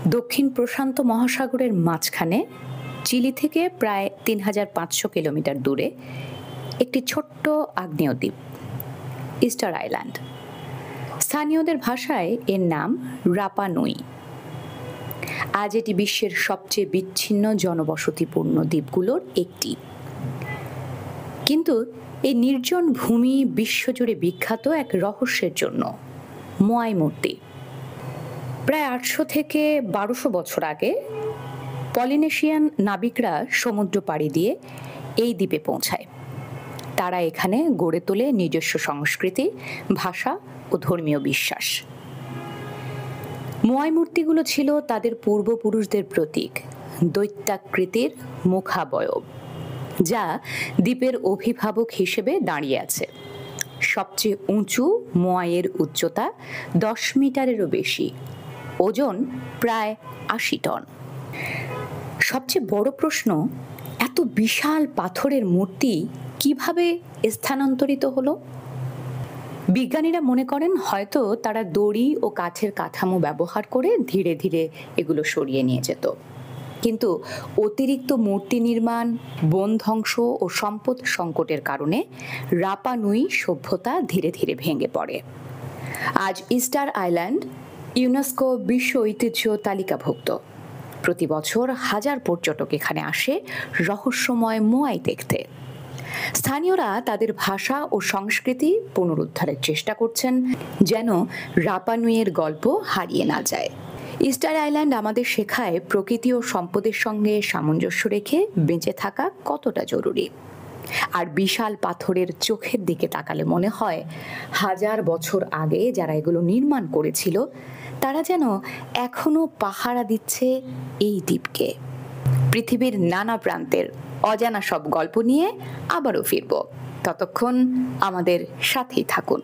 দক্ষিণ প্রশান্ত মহাসাগরের মাঝখানে চিলি থেকে প্রায় ৩৫০০ কিলোমিটার দূরে একটি ছোট্ট আগ্নেয় দ্বীপ, ইস্টার আইল্যান্ড। স্থানীয়দের ভাষায় এর নাম রাপা নুই। আজ এটি বিশ্বের সবচেয়ে বিচ্ছিন্ন জনবসতিপূর্ণ দ্বীপগুলোর একটি। কিন্তু এই নির্জন ভূমি বিশ্বজুড়ে বিখ্যাত এক রহস্যের জন্য, মোয়াই মূর্তি। প্রায় ৮০০ থেকে ১২০০ বছর আগে পলিনেশিয়ান নাবিকরা সমুদ্র পাড়ি দিয়ে এই দ্বীপে পৌঁছায়। তারা এখানে গড়ে তোলে নিজস্ব সংস্কৃতি, ভাষা ও ধর্মীয় বিশ্বাস। মোয়াই মূর্তিগুলো ছিল তাদের পূর্বপুরুষদের প্রতীক, দৈত্যাকৃতির মুখাবয়ব, যা দ্বীপের অভিভাবক হিসেবে দাঁড়িয়ে আছে। সবচেয়ে উঁচু মোয়াইয়ের উচ্চতা ১০ মিটারেরও বেশি, ওজন প্রায় ৮০ টন। সবচেয়ে বড় প্রশ্ন, এত বিশাল পাথরের মূর্তি কিভাবে স্থানান্তরিত হলো? বিজ্ঞানীরা মনে করেন হয়তো তারা দড়ি ও কাঠের কাঠামো ব্যবহার করে ধীরে ধীরে এগুলো সরিয়ে নিয়ে যেত। কিন্তু অতিরিক্ত মূর্তি নির্মাণ, বন ধ্বংস ও সম্পদ সংকটের কারণে রাপা নুই সভ্যতা ধীরে ধীরে ভেঙে পড়ে। আজ ইস্টার আইল্যান্ড ইউনেস্কো বিশ্ব ঐতিহ্য তালিকাভুক্ত। প্রতি বছর হাজার পর্যটক এখানে আসে রহস্যময় মোয়াই দেখতে। স্থানীয়রা তাদের ভাষা ও সংস্কৃতি পুনরুদ্ধারের চেষ্টা করছেন, যেন রাপা নুইয়ের গল্প হারিয়ে না যায়। ইস্টার আইল্যান্ড আমাদের শেখায় প্রকৃতি ও সম্পদের সঙ্গে সামঞ্জস্য রেখে বেঁচে থাকা কতটা জরুরি। আর বিশাল পাথরের চোখের দিকে তাকালে মনে হয় হাজার বছর আগে যারা এগুলো নির্মাণ করেছিল তারা যেন এখনো পাহারা দিচ্ছে এই দ্বীপকে। পৃথিবীর নানা প্রান্তের অজানা সব গল্প নিয়ে আবারও ফিরব। ততক্ষণ আমাদের সাথেই থাকুন।